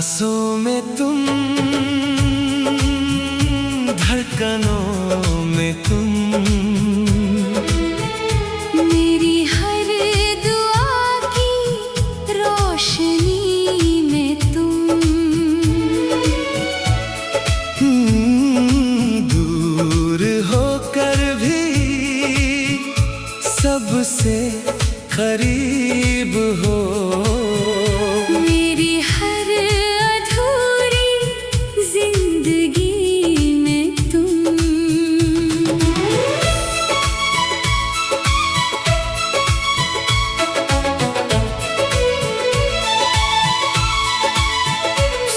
सांसों में तुम, धड़कनों में तुम, मेरी हर दुआ की रोशनी में तुम। दूर होकर भी सबसे करीब हो। मेरी हर अधूरी जिंदगी में तुम।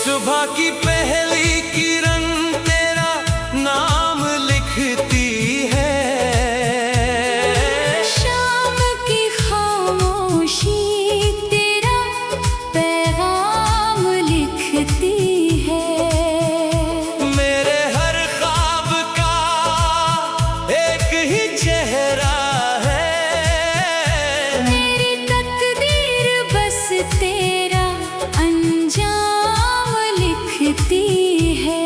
सुबह की पहली किरण तेरा नाम लिखती है, शाम की खामोशी तेरा पैगाम लिखती है। मेरे हर ख्वाब का एक ही चेहरा है, मेरी तकदीर बस तेरा अंजाम लिखती है।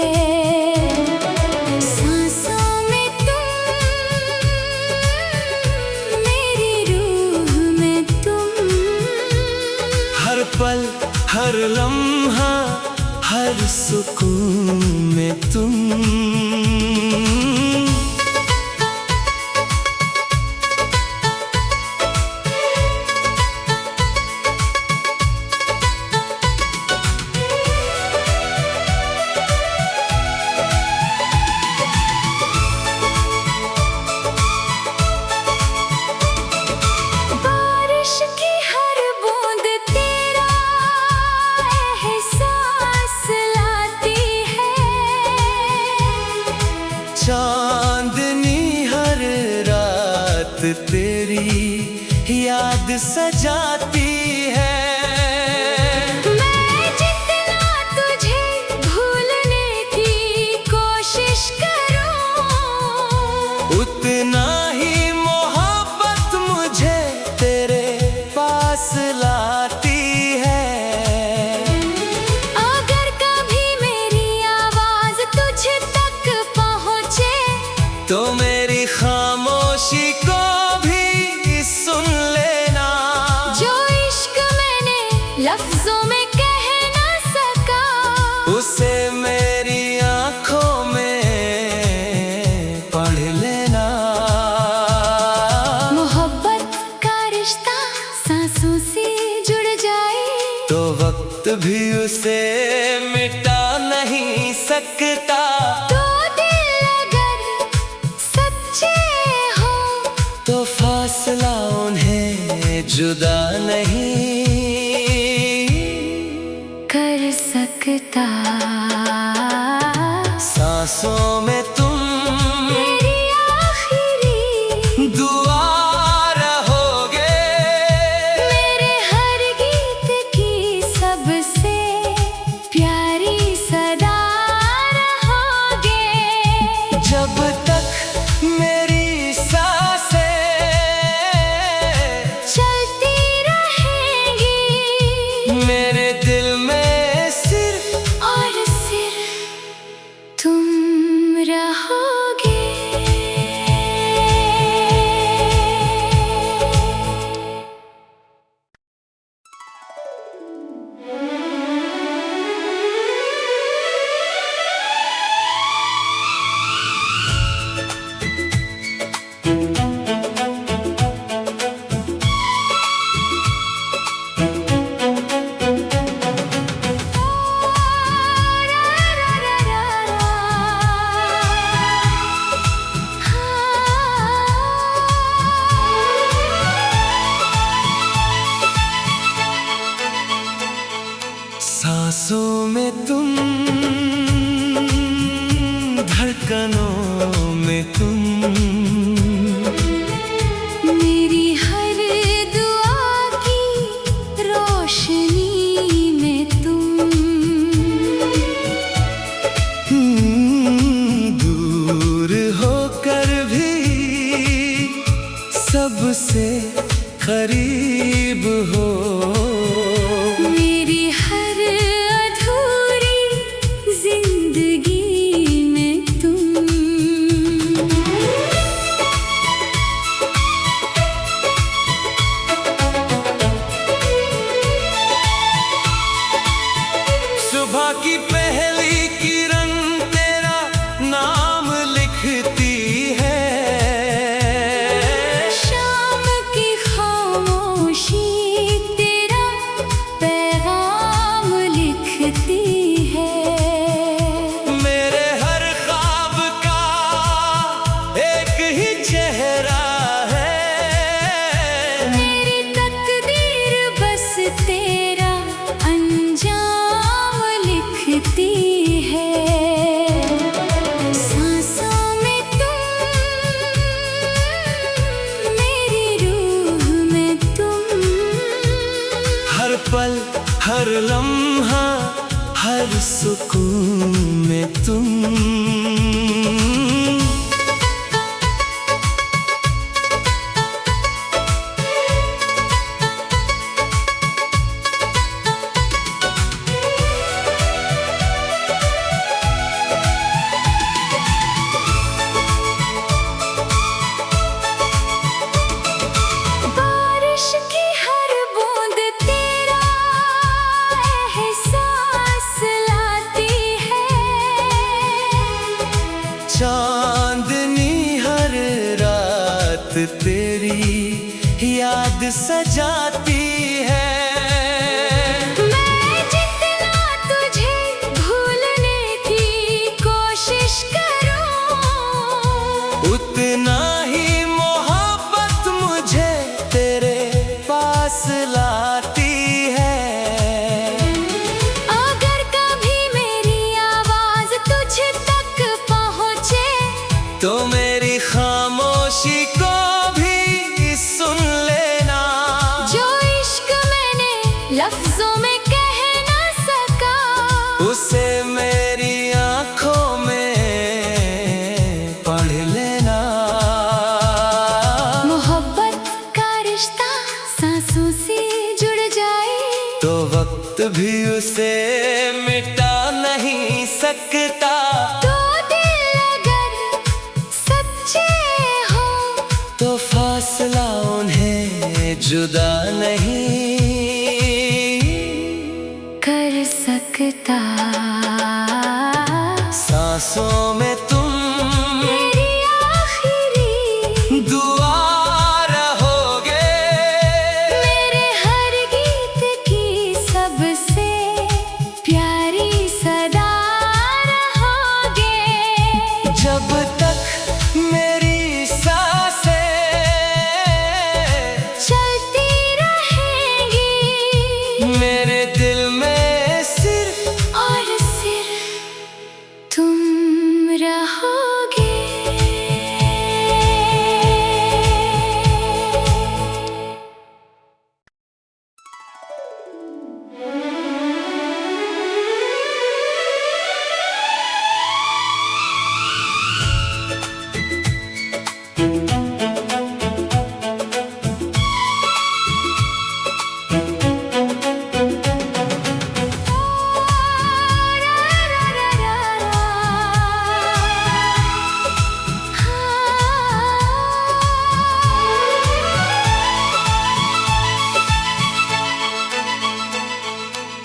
सांसों में तुम, मेरी रूह में तुम। हर पल हर लम्हा हर सुकून में तुम। बारिश की हर बूंद तेरा एहसास लाती है। चांदनी हर रात तेरी याद सजाती है। मैं जितना तुझे भूलने की कोशिश करूं, उतना ही मोहब्बत मुझे तेरे पास लाती है। अगर कभी मेरी आवाज तुझ तक पहुंचे, तो मेरी खामोशी को भी सुन लेना। जो इश्क मैंने लफ्जों में कह ना सका, उसे मेरी आंखों में पढ़ लेना। मोहब्बत का रिश्ता सांसों से जुड़ जाए, तो वक्त भी उसे मिटा नहीं सकता। तो दिल अगर सच्चे हो, तो फासला उन्हें जुदा नहीं कर सकता। सांसों में तुम मेरी आखिरी दुआ रहोगे, मेरे हर गीत की सबसे प्यारी सदा रहोगे। जब तक मेरी सांसें चलती रहेंगी, मेरे दिल में सिर्फ और सिर्फ तुम रहोगे। सांसों में तुम, धड़कनों में तुम, मेरी हर दुआ की रोशनी में तुम। दूर होकर भी सबसे करीब हो। मेरी हर अधूरी पल हर लम्हा हर सुकून में तुम। चांदनी हर रात तेरी याद सजाती है। मैं जितना तुझे भूलने की कोशिश करूं, उतना ही मोहब्बत मुझे तेरे पास लाती है। अगर कभी मेरी आवाज तुझ तक पहुंचे, तो मेरी खामोशी को भी सुन लेना। जो इश्क मैंने लफ्जों में कह ना सका, उसे मेरी आंखों में पढ़ लेना। मोहब्बत का रिश्ता सांसों से जुड़ जाए, तो वक्त भी उसे मिटा नहीं सकता। तो दिल अगर सच्चे हो, तो फासला उन्हें जुदा नहीं कर सकता। सांसों में तुम मेरी आखिरी दुआ रहोगे। मेरे हर गीत की सबसे प्यारी सदा रहोगे। जब तक मेरी सांसें चलती रहेंगी, मेरे दिल में सिर्फ और सिर्फ तुम रहोगे।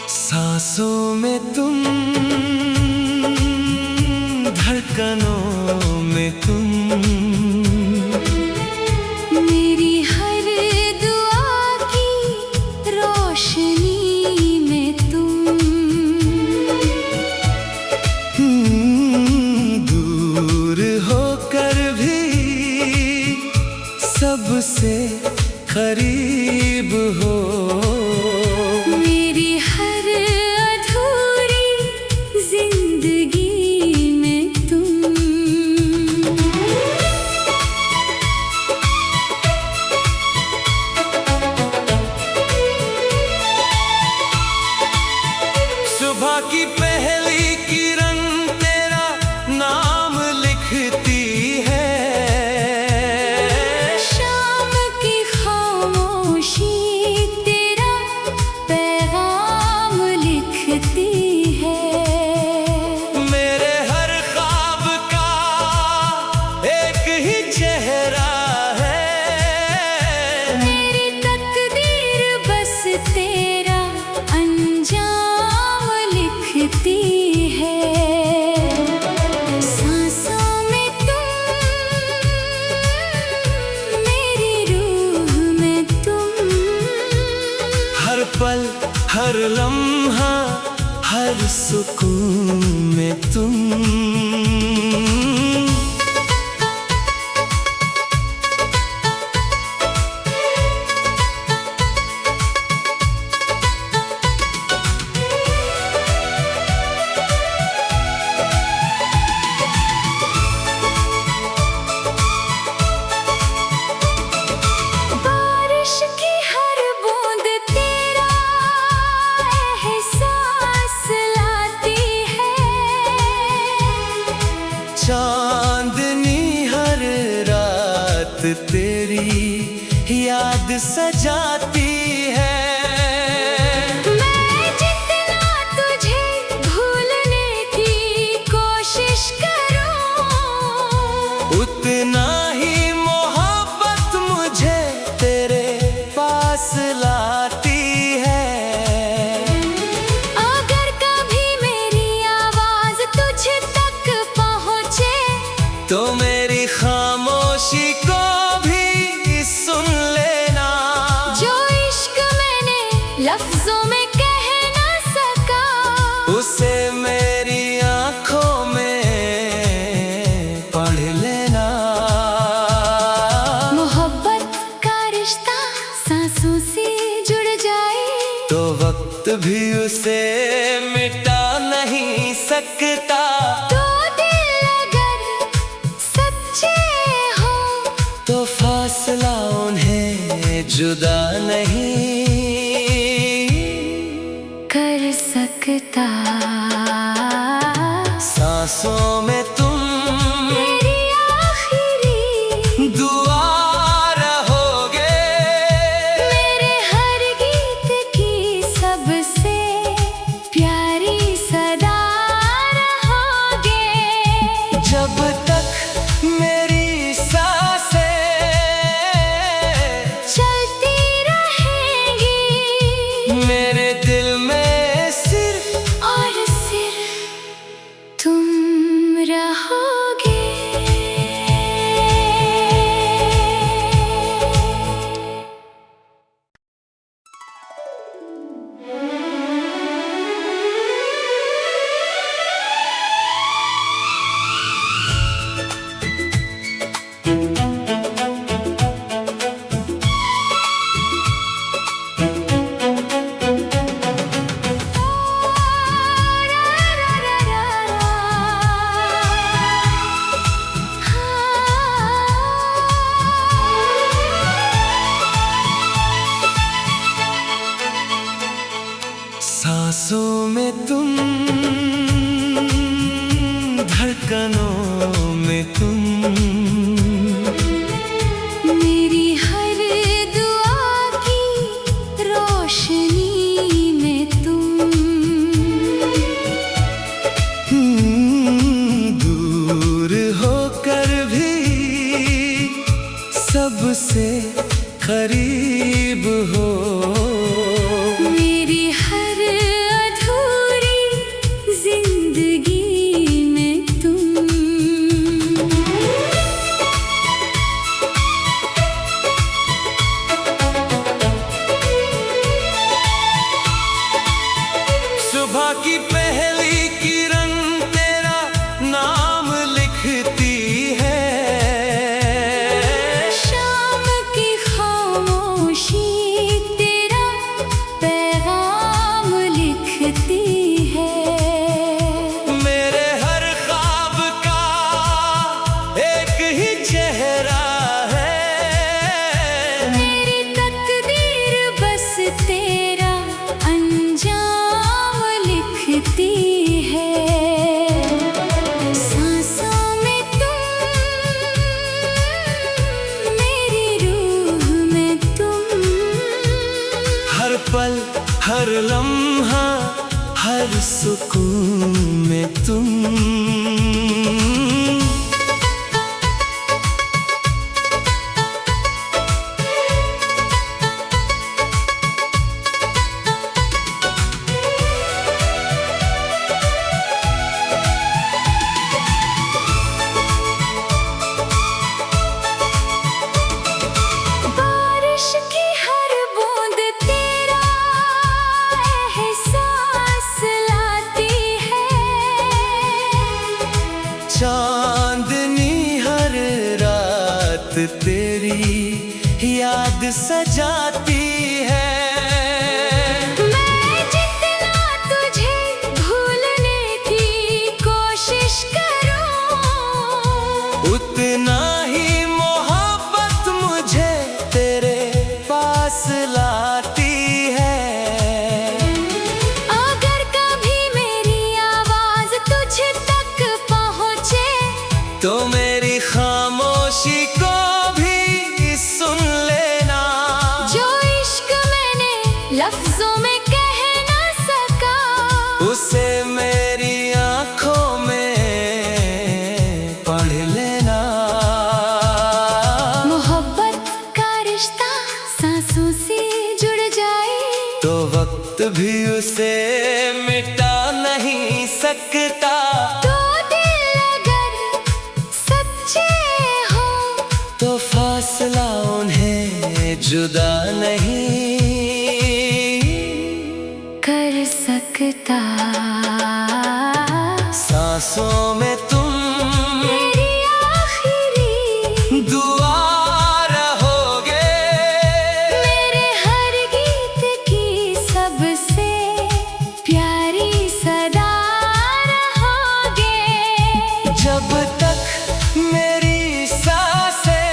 सांसों में तुम, धड़कनों में तुम, मेरी हर दुआ की रोशनी में तुम। दूर होकर भी सबसे करीब हो। मेरी हर अधूरी जिंदगी में तुम। सुबह की पहली किरण तेरा नाम लिखती है। शाम की खामोशी तेरा पैगाम लिखती है। मेरे हर ख्वाब का एक ही चेहरा है। मेरी तकदीर बस तेरा अंजाम लिखती है। सांसों में तुम, मेरी रूह में तुम। हर पल हर लम्हा हर सुकून में तुम। बारिश की हर बूंद तेरा सजाती है। मैं जितना तुझे भूलने की कोशिश करूं, उतना ही मोहब्बत मुझे तेरे पास लाती है। अगर कभी मेरी आवाज तुझ तक पहुंचे, तो मेरी खामोशी को भी सुन लेना। जो इश्क मैंने लफ्जों में कह ना सका, उसे मेरी आंखों में पढ़ लेना। मोहब्बत का रिश्ता सांसों से जुड़ जाए, तो वक्त भी उसे मिटा नहीं सकता। तो दिल अगर सच्चे हो, तो फासला उन्हें जुदा नहीं कर सकता। सांसों में तुम मेरी आखिरी दुआ रहोगे, मेरे हर गीत की सबसे प्यारी सदा रहोगे। जब तक मेरी सांसें चलती रहेंगी, मेरे दिल में सिर्फ और सिर्फ तुम रहोगे। सांसों में तुम, धड़कनों में तुम, मेरी हर दुआ की रोशनी में तुम, दूर होकर भी सबसे करीब हो। मेरी हर अधूरी जिंदगी में तुम, सुबह की पहली किरण तेरा नाम लिखती है। शाम की खामोशी तेरा पैगाम लिखती है। मेरे हर ख्वाब का एक ही चेहरा है। मेरी तकदीर बस तेरा अंजाम लिखती है। सांसों में तुम, मेरी रूह में तुम, हर पल हर लम्हा हर सुकून में तुम। बारिश की हर बूंद तेरा एहसास लाती है। चांदनी हर रात तेरी याद सजाती है। मैं जितना तुझे भूलने की कोशिश करूं, उतना ही मोहब्बत मुझे तेरे पास लाती है। अगर कभी मेरी आवाज तुझ तक पहुंचे, तो मेरी खामोशी को भी सुन लेना। में कह ना सका, उसे मेरी आंखों में पढ़ लेना। मोहब्बत का रिश्ता सांसों से जुड़ जाए, तो वक्त भी उसे मिटा नहीं सकता। दो दिल अगर सच्चे हो, तो फासला उन्हें जुदा नहीं कर सकता। सांसों में तुम मेरी आखिरी दुआ रहोगे, मेरे हर गीत की सबसे प्यारी सदा रहोगे। जब तक मेरी सांसें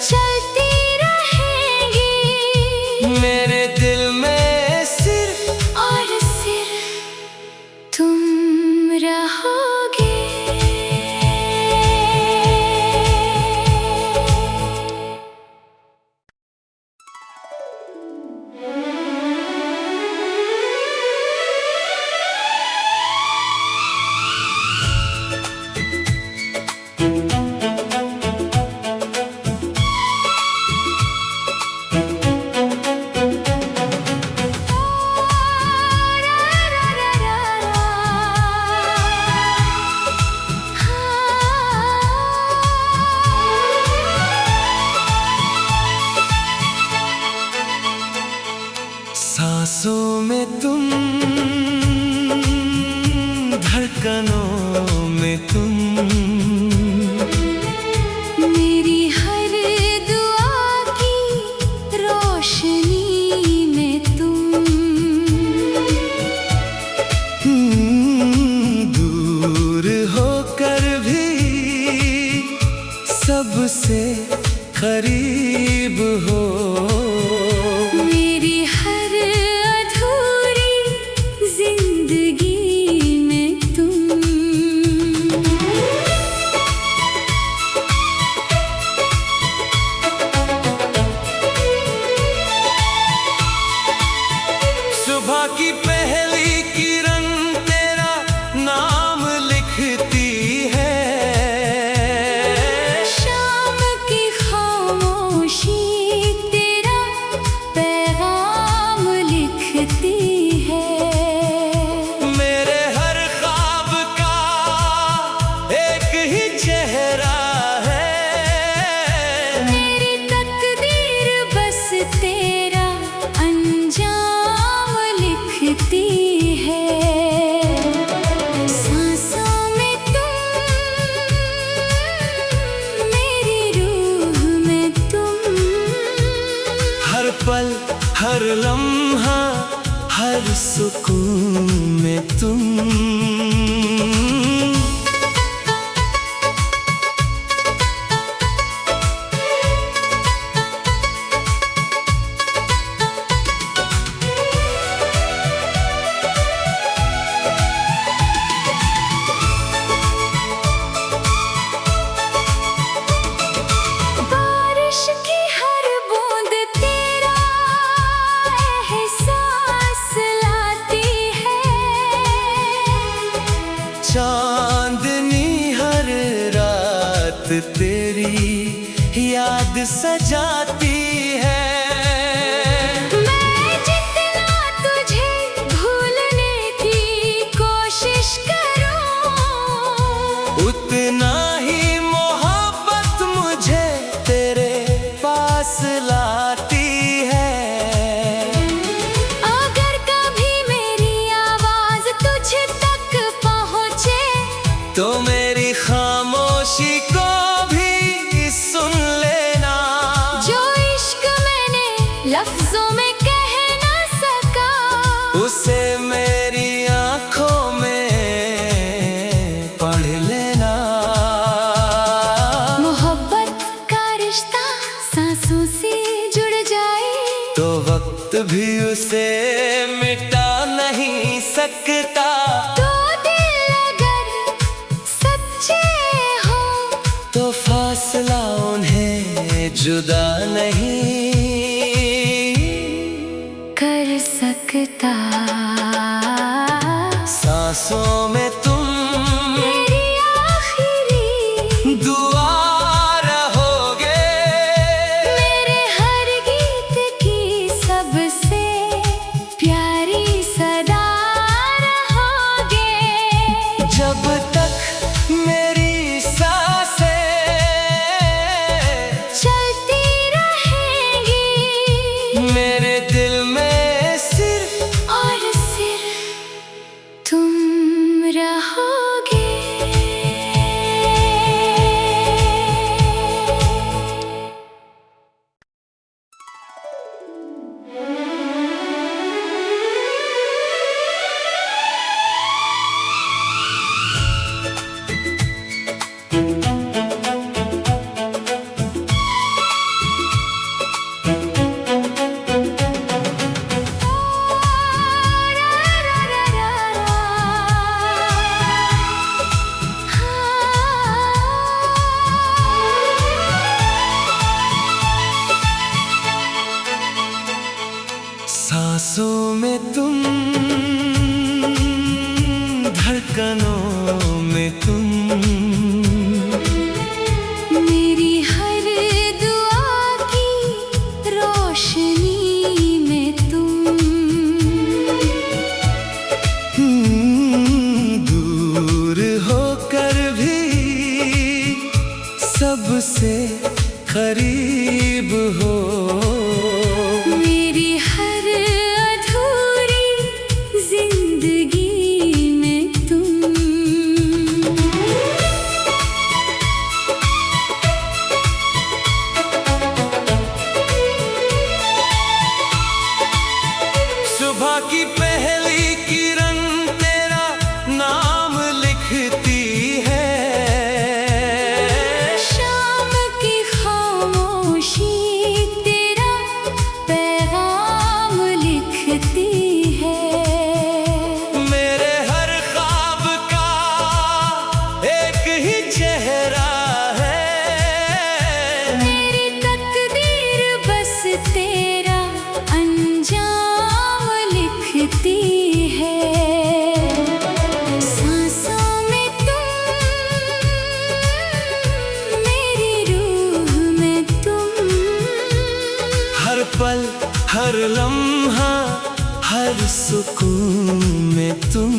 चलती रहेंगी, मेरे दिल में सिर्फ और सिर्फ तुम रहोगे। सांसों में तुम, धड़कनों में तुम, मेरी हर दुआ की रोशनी में तुम, दूर होकर भी सबसे करीब हो। मेरी हर अधूरी जिंदगी में तुम, सुबह की पहली किरण तेरा नाम लिखती है, शाम की खामोशी तेरा पैगाम लिखती है। मेरे हर ख्वाब का एक ही चेहरा है, मेरी तकदीर बस तेरा अंजाम लिखती है। सांसों में तुम, मेरी रूह में तुम, हर पल हर लम्हा हर सुकून में तुम। बारिश की हर बूंद तेरा एहसास लाती है, चांदनी हर रात तेरी याद सजाती है। मैं जितना तुझे भूलने की कोशिश करूं, उतना ही मोहब्बत मुझे तेरे पास लाती है। अगर कभी मेरी आवाज तुझ तक पहुंचे, तो मेरी खामोशी को भी सुन लेना। जो इश्क मैंने लफ्जों में कह ना सका, उसे मेरी आंखों में पढ़ लेना। मोहब्बत का रिश्ता सांसों से जुड़ जाए, तो वक्त भी उसे मिटा नहीं सकता। दो दिल अगर सच्चे हो, तो फासला उन्हें जुदा नहीं कर सकता। सांसों में तुम मेरी आखिरी दुआ रहोगे, मेरे हर गीत की सबसे प्यारी सदा रहोगे। जब तक मेरी सांसें चलती रहेंगी, मेरे दिल में सिर्फ और सिर्फ तुम रहोगे। सांसों में तुम, धड़कनों में तुम, मेरी हर दुआ की रोशनी में तुम। दूर होकर भी सबसे करीब हो, मेरी हर अधूरी जिंदगी में तुम। सुबह की पहली किरण तेरा नाम लिखती है, शाम की खामोशी तेरा पैगाम लिखती है। मेरे हर ख्वाब का एक ही चेहरा है, मेरी तकदीर बस तेरा अंजाम लिखती है। सांसों में तुम, मेरी रूह में तुम। हर पल हर लम्हा हर सुकून में तुम।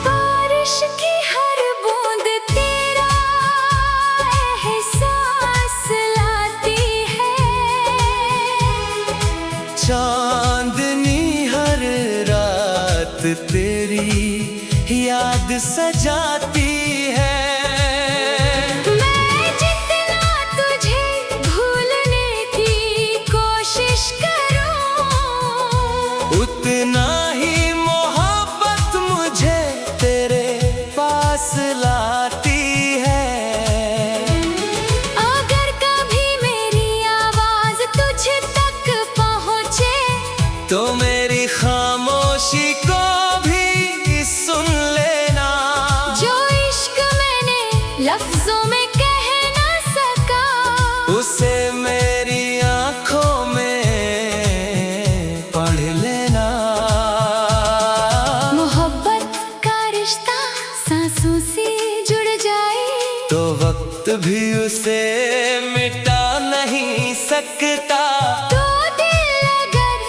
बारिश की हर बूंद तेरा एहसास लाती है। चांदनी हर रात तेरी याद सजाती है। मैं जितना तुझे भूलने की कोशिश करूं, उतना ही मोहब्बत मुझे तेरे पास लाती है। अगर कभी मेरी आवाज तुझ तक पहुंचे, तो मेरी खामोशी को भी सुन लेना। जो इश्क मैंने लफ्जों में कह ना सका, उसे मेरी आंखों में पढ़ लेना। मोहब्बत का रिश्ता सांसों से जुड़ जाए, तो वक्त भी उसे मिटा नहीं सकता। तो दिल अगर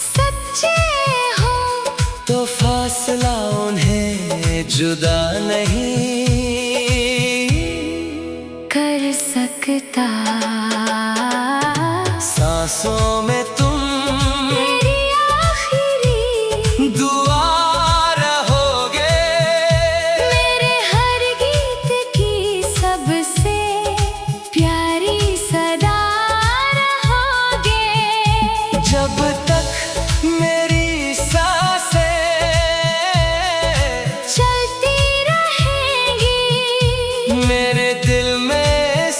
सच्चे हो, तो फासला उन्हें जुदा नहीं कर सकता। सांसों में तुम, मेरी आखिरी दुआ रहोगे, मेरे हर गीत की सबसे प्यारी सदा रहोगे। जब तक मेरी सांसें चलती रहेंगी, मेरे दिल में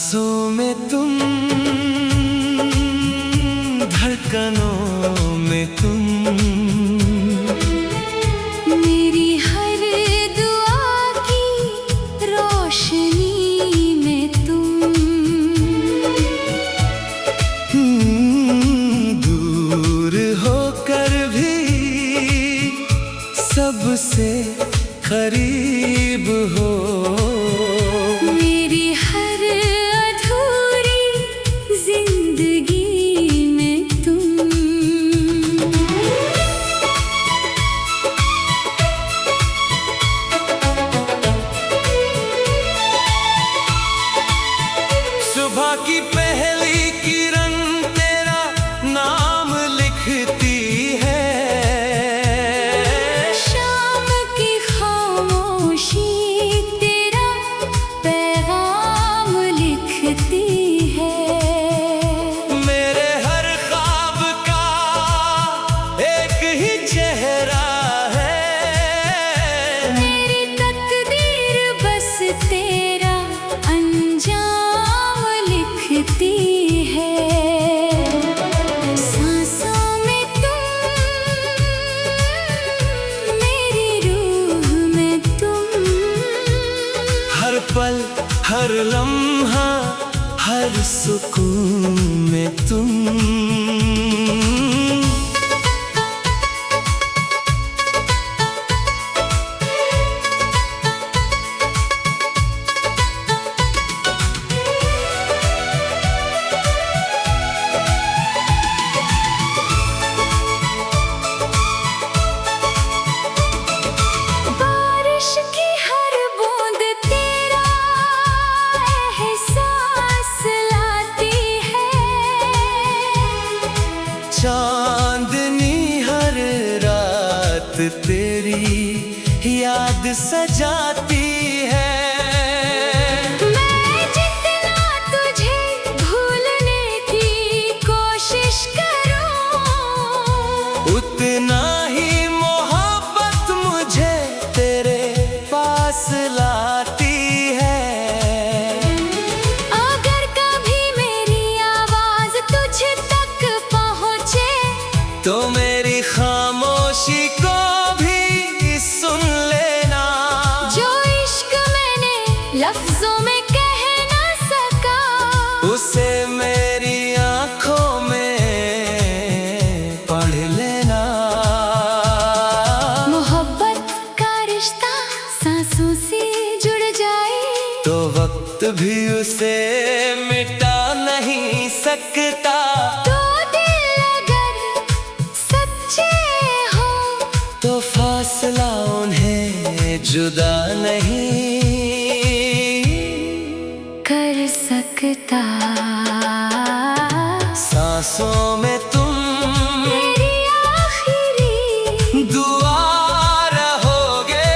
सांसों में तुम, धड़कनों में तुम, मेरी हर दुआ की रोशनी में तुम। दूर होकर भी सबसे करीब हो, मेरी हर अधूरी जिंदगी में तुम। सुबह की पहली किरण तेरा नाम लिखती है, शाम की खामोशी तेरा पैगाम लिखती है। मेरे हर ख्वाब का एक ही चेहरा है, मेरी तकदीर बस तेरा अंजाम लिखती है। सांसों में तुम, मेरी रूह में तुम। हर पल हर लम्हा हर सुकून में तुम। बारिश की हर बूंद तेरा एहसास लाती है। चांदनी हर रात तेरी याद सजाती है। मैं जितना तुझे भूलने की कोशिश करूं, उतना ही मोहब्बत मुझे तेरे पास लाती है। अगर कभी मेरी आवाज तुझ तक पहुंचे, तो मेरी खामोशी को भी सुन लेना। जो इश्क मैंने लफ्जों में कह ना सका, उसे मेरी आंखों में पढ़ लेना। मोहब्बत का रिश्ता सांसों से जुड़ जाए, तो वक्त भी उसे मिटा नहीं सकता। तो दिल अगर सच्चे हो, तो फासला उन्हें जुदा नहीं कर सकता। सांसों में तुम, मेरी आखिरी दुआ रहोगे।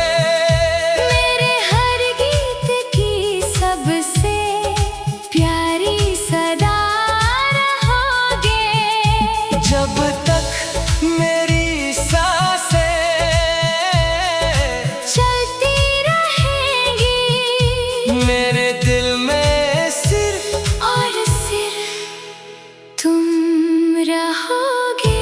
मेरे हर गीत की सबसे प्यारी सदा रहोगे। जब तक मेरी सांसें चलती रहेंगी, मेरे दिल में सिर्फ और सिर्फ तुम रहोगे।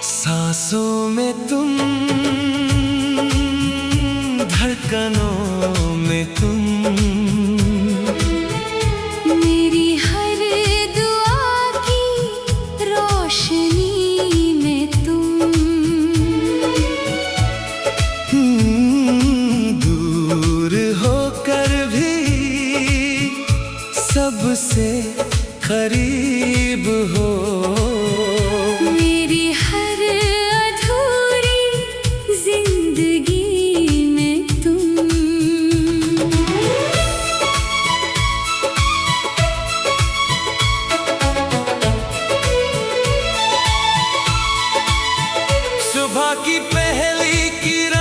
सांसों में तुम, धड़कनों में तुम, मेरी हर दुआ की रोशनी में तुम। दूर होकर भी सबसे करीब हो, मेरी हर अधूरी पहली किरण